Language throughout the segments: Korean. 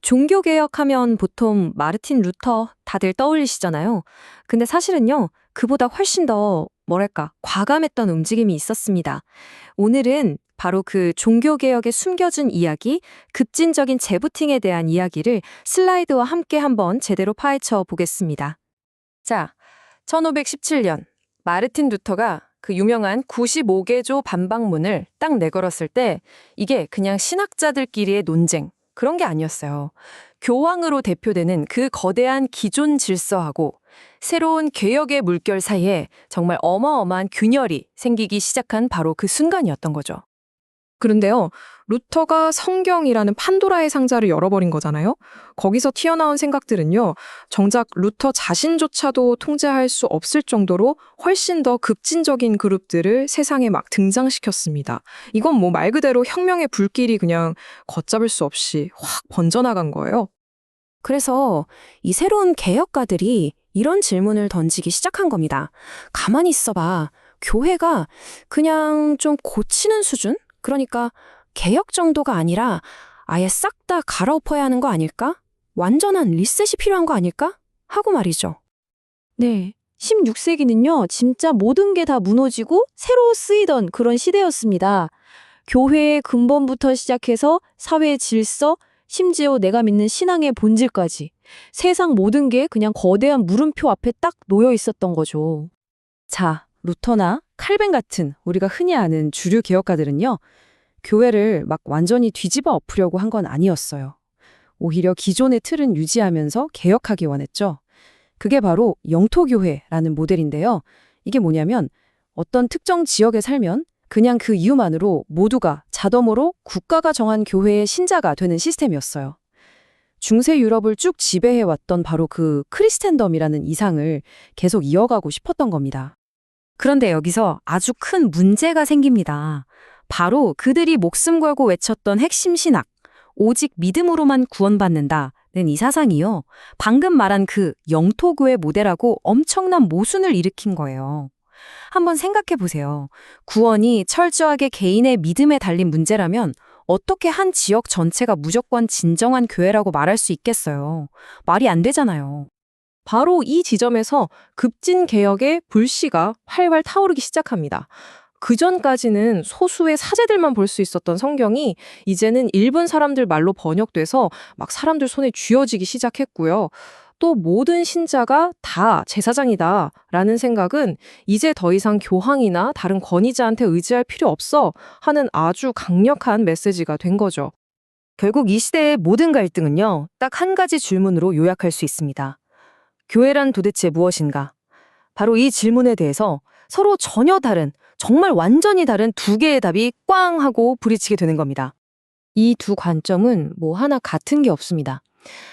종교개혁하면 보통 마르틴 루터 다들 떠올리시잖아요. 근데 사실은요, 그보다 훨씬 더, 과감했던 움직임이 있었습니다. 오늘은 바로 그 종교개혁에 숨겨진 이야기, 급진적인 재부팅에 대한 이야기를 슬라이드와 함께 한번 제대로 파헤쳐 보겠습니다. 자, 1517년, 마르틴 루터가 그 유명한 95개조 반박문을 딱 내걸었을 때 이게 그냥 신학자들끼리의 논쟁, 그런 게 아니었어요. 교황으로 대표되는 그 거대한 기존 질서하고 새로운 개혁의 물결 사이에 정말 어마어마한 균열이 생기기 시작한 바로 그 순간이었던 거죠. 그런데요, 루터가 성경이라는 판도라의 상자를 열어버린 거잖아요? 거기서 튀어나온 생각들은요, 정작 루터 자신조차도 통제할 수 없을 정도로 훨씬 더 급진적인 그룹들을 세상에 막 등장시켰습니다. 이건 뭐 말 그대로 혁명의 불길이 그냥 걷잡을 수 없이 확 번져나간 거예요. 그래서 이 새로운 개혁가들이 이런 질문을 던지기 시작한 겁니다. 가만히 있어봐. 교회가 그냥 좀 고치는 수준? 그러니까 개혁 정도가 아니라 아예 싹 다 갈아엎어야 하는 거 아닐까? 완전한 리셋이 필요한 거 아닐까? 하고 말이죠. 네. 16세기는요, 진짜 모든 게 다 무너지고 새로 쓰이던 그런 시대였습니다. 교회의 근본부터 시작해서 사회의 질서, 심지어 내가 믿는 신앙의 본질까지. 세상 모든 게 그냥 거대한 물음표 앞에 딱 놓여 있었던 거죠. 자, 루터나 칼뱅 같은 우리가 흔히 아는 주류 개혁가들은요, 교회를 막 완전히 뒤집어 엎으려고 한 건 아니었어요. 오히려 기존의 틀은 유지하면서 개혁하기 원했죠. 그게 바로 영토교회라는 모델인데요. 이게 뭐냐면 어떤 특정 지역에 살면 그냥 그 이유만으로 모두가 자동으로 국가가 정한 교회의 신자가 되는 시스템이었어요. 중세 유럽을 쭉 지배해왔던 바로 그 크리스텐덤이라는 이상을 계속 이어가고 싶었던 겁니다. 그런데 여기서 아주 큰 문제가 생깁니다. 바로 그들이 목숨 걸고 외쳤던 핵심 신학, 오직 믿음으로만 구원받는다는 이 사상이요. 방금 말한 그 영토교회 모델하고 엄청난 모순을 일으킨 거예요. 한번 생각해 보세요. 구원이 철저하게 개인의 믿음에 달린 문제라면 어떻게 한 지역 전체가 무조건 진정한 교회라고 말할 수 있겠어요. 말이 안 되잖아요. 바로 이 지점에서 급진 개혁의 불씨가 활활 타오르기 시작합니다. 그전까지는 소수의 사제들만 볼 수 있었던 성경이 이제는 일본 사람들 말로 번역돼서 막 사람들 손에 쥐어지기 시작했고요. 또 모든 신자가 다 제사장이다라는 생각은 이제 더 이상 교황이나 다른 권위자한테 의지할 필요 없어 하는 아주 강력한 메시지가 된 거죠. 결국 이 시대의 모든 갈등은요, 딱 한 가지 질문으로 요약할 수 있습니다. 교회란 도대체 무엇인가? 바로 이 질문에 대해서 서로 전혀 다른, 정말 완전히 다른 두 개의 답이 꽝 하고 부딪히게 되는 겁니다. 이 두 관점은 뭐 하나 같은 게 없습니다.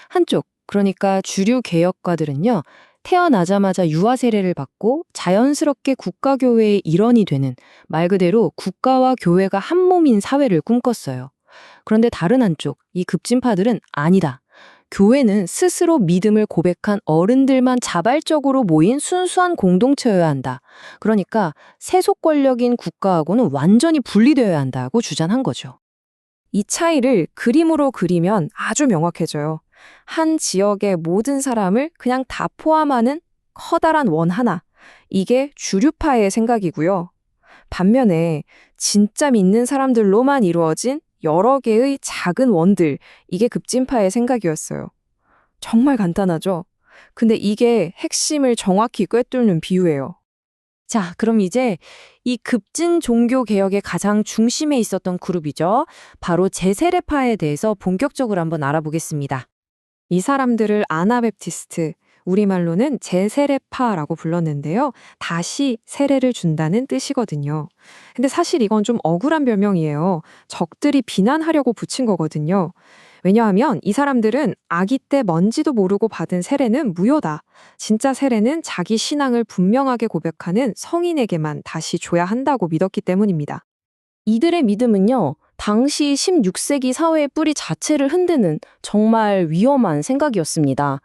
한쪽, 그러니까 주류 개혁가들은요, 태어나자마자 유아 세례를 받고 자연스럽게 국가교회의 일원이 되는 말 그대로 국가와 교회가 한 몸인 사회를 꿈꿨어요. 그런데 다른 한쪽, 이 급진파들은 아니다. 교회는 스스로 믿음을 고백한 어른들만 자발적으로 모인 순수한 공동체여야 한다. 그러니까 세속 권력인 국가하고는 완전히 분리되어야 한다고 주장한 거죠. 이 차이를 그림으로 그리면 아주 명확해져요. 한 지역의 모든 사람을 그냥 다 포함하는 커다란 원 하나. 이게 주류파의 생각이고요. 반면에 진짜 믿는 사람들로만 이루어진 여러 개의 작은 원들, 이게 급진파의 생각이었어요. 정말 간단하죠? 근데 이게 핵심을 정확히 꿰뚫는 비유예요. 자, 그럼 이제 이 급진 종교 개혁의 가장 중심에 있었던 그룹이죠. 바로 제세례파에 대해서 본격적으로 한번 알아보겠습니다. 이 사람들을 아나베프티스트, 우리말로는 제세례파라고 불렀는데요. 다시 세례를 준다는 뜻이거든요. 근데 사실 이건 좀 억울한 별명이에요. 적들이 비난하려고 붙인 거거든요. 왜냐하면 이 사람들은 아기 때 뭔지도 모르고 받은 세례는 무효다. 진짜 세례는 자기 신앙을 분명하게 고백하는 성인에게만 다시 줘야 한다고 믿었기 때문입니다. 이들의 믿음은요, 당시 16세기 사회의 뿌리 자체를 흔드는 정말 위험한 생각이었습니다.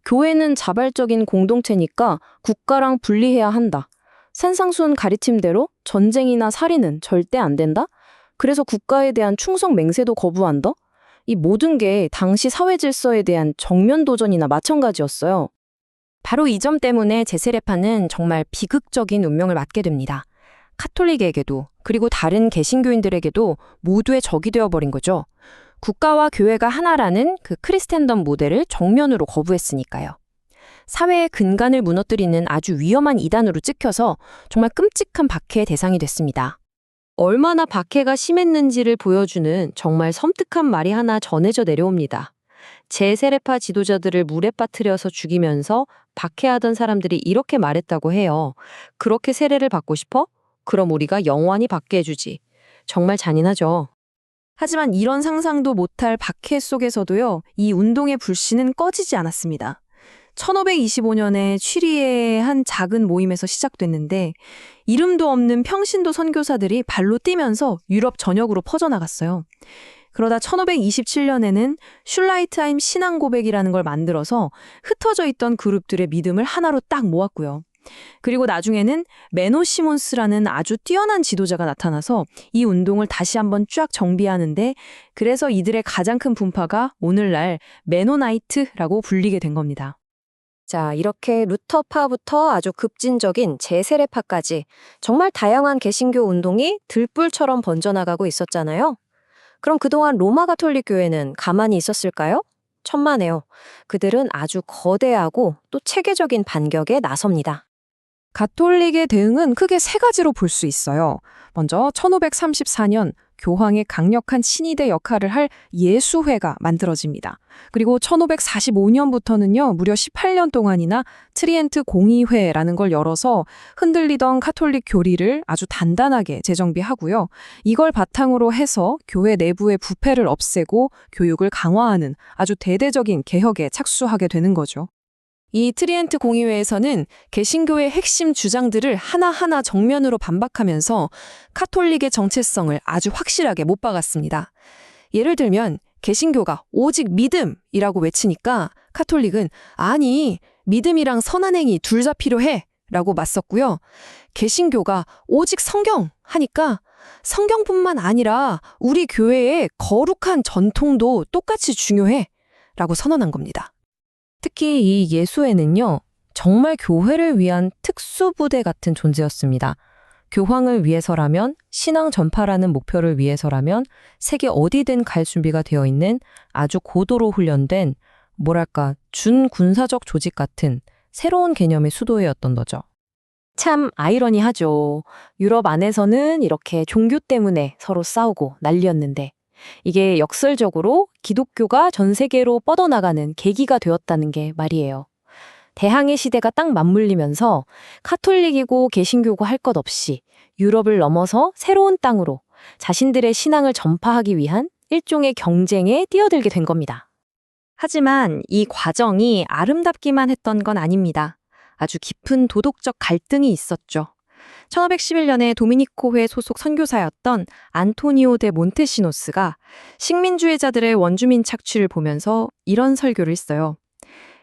교회는 자발적인 공동체니까 국가랑 분리해야 한다. 산상수훈 가르침대로 전쟁이나 살인은 절대 안 된다? 그래서 국가에 대한 충성 맹세도 거부한다? 이 모든 게 당시 사회 질서에 대한 정면 도전이나 마찬가지였어요. 바로 이 점 때문에 제세례파는 정말 비극적인 운명을 맞게 됩니다. 카톨릭에게도 그리고 다른 개신교인들에게도 모두의 적이 되어버린 거죠. 국가와 교회가 하나라는 그 크리스텐덤 모델을 정면으로 거부했으니까요. 사회의 근간을 무너뜨리는 아주 위험한 이단으로 찍혀서 정말 끔찍한 박해의 대상이 됐습니다. 얼마나 박해가 심했는지를 보여주는 정말 섬뜩한 말이 하나 전해져 내려옵니다. 제세례파 지도자들을 물에 빠뜨려서 죽이면서 박해하던 사람들이 이렇게 말했다고 해요. 그렇게 세례를 받고 싶어? 그럼 우리가 영원히 받게 해주지. 정말 잔인하죠. 하지만 이런 상상도 못할 박해 속에서도요, 이 운동의 불씨는 꺼지지 않았습니다. 1525년에 취리의 한 작은 모임에서 시작됐는데 이름도 없는 평신도 선교사들이 발로 뛰면서 유럽 전역으로 퍼져나갔어요. 그러다 1527년에는 슐라이트하임 신앙고백이라는 걸 만들어서 흩어져 있던 그룹들의 믿음을 하나로 딱 모았고요. 그리고 나중에는 메노 시몬스라는 아주 뛰어난 지도자가 나타나서 이 운동을 다시 한번 쫙 정비하는데, 그래서 이들의 가장 큰 분파가 오늘날 메노나이트라고 불리게 된 겁니다. 자, 이렇게 루터파부터 아주 급진적인 제세례파까지 정말 다양한 개신교 운동이 들불처럼 번져나가고 있었잖아요. 그럼 그동안 로마 가톨릭 교회는 가만히 있었을까요? 천만에요. 그들은 아주 거대하고 또 체계적인 반격에 나섭니다. 가톨릭의 대응은 크게 세 가지로 볼 수 있어요. 먼저 1534년 교황의 강력한 신이대 역할을 할 예수회가 만들어집니다. 그리고 1545년부터는요, 무려 18년 동안이나 트리엔트 공의회라는 걸 열어서 흔들리던 카톨릭 교리를 아주 단단하게 재정비하고요. 이걸 바탕으로 해서 교회 내부의 부패를 없애고 교육을 강화하는 아주 대대적인 개혁에 착수하게 되는 거죠. 이 트리엔트 공의회에서는 개신교의 핵심 주장들을 하나하나 정면으로 반박하면서 카톨릭의 정체성을 아주 확실하게 못 박았습니다. 예를 들면 개신교가 오직 믿음이라고 외치니까 카톨릭은 아니, 믿음이랑 선한 행위 둘 다 필요해 라고 맞섰고요. 개신교가 오직 성경 하니까 성경뿐만 아니라 우리 교회의 거룩한 전통도 똑같이 중요해 라고 선언한 겁니다. 특히 이 예수회는요, 정말 교회를 위한 특수부대 같은 존재였습니다. 교황을 위해서라면, 신앙 전파라는 목표를 위해서라면 세계 어디든 갈 준비가 되어 있는 아주 고도로 훈련된, 뭐랄까, 준군사적 조직 같은 새로운 개념의 수도회였던 거죠. 참 아이러니하죠. 유럽 안에서는 이렇게 종교 때문에 서로 싸우고 난리였는데 이게 역설적으로 기독교가 전 세계로 뻗어나가는 계기가 되었다는 게 말이에요. 대항해 시대가 딱 맞물리면서 카톨릭이고 개신교고 할 것 없이 유럽을 넘어서 새로운 땅으로 자신들의 신앙을 전파하기 위한 일종의 경쟁에 뛰어들게 된 겁니다. 하지만 이 과정이 아름답기만 했던 건 아닙니다. 아주 깊은 도덕적 갈등이 있었죠. 1511년에 도미니코회 소속 선교사였던 안토니오 데 몬테시노스가 식민주의자들의 원주민 착취를 보면서 이런 설교를 했어요.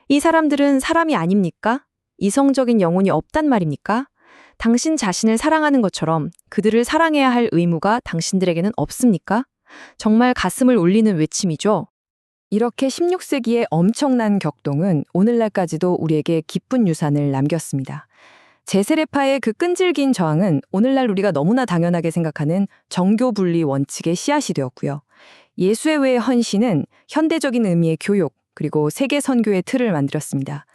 이 사람들은 사람이 아닙니까? 이성적인 영혼이 없단 말입니까? 당신 자신을 사랑하는 것처럼 그들을 사랑해야 할 의무가 당신들에게는 없습니까? 정말 가슴을 울리는 외침이죠. 이렇게 16세기의 엄청난 격동은 오늘날까지도 우리에게 기쁜 유산을 남겼습니다. 제세례파의 그 끈질긴 저항은 오늘날 우리가 너무나 당연하게 생각하는 정교 분리 원칙의 씨앗이 되었고요. 예수의 외의 헌신은 현대적인 의미의 교육, 그리고 세계 선교의 틀을 만들었습니다.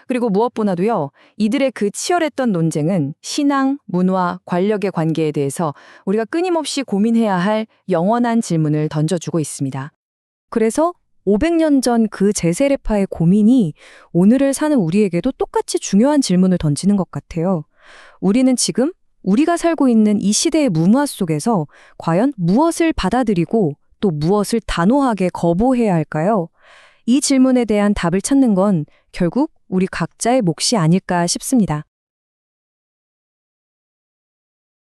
그리고 무엇보다도요, 이들의 그 치열했던 논쟁은 신앙, 문화, 권력의 관계에 대해서 우리가 끊임없이 고민해야 할 영원한 질문을 던져주고 있습니다. 그래서 500년 전 그 제세례파의 고민이 오늘을 사는 우리에게도 똑같이 중요한 질문을 던지는 것 같아요. 우리는 지금 우리가 살고 있는 이 시대의 무모화 속에서 과연 무엇을 받아들이고 또 무엇을 단호하게 거부해야 할까요? 이 질문에 대한 답을 찾는 건 결국 우리 각자의 몫이 아닐까 싶습니다.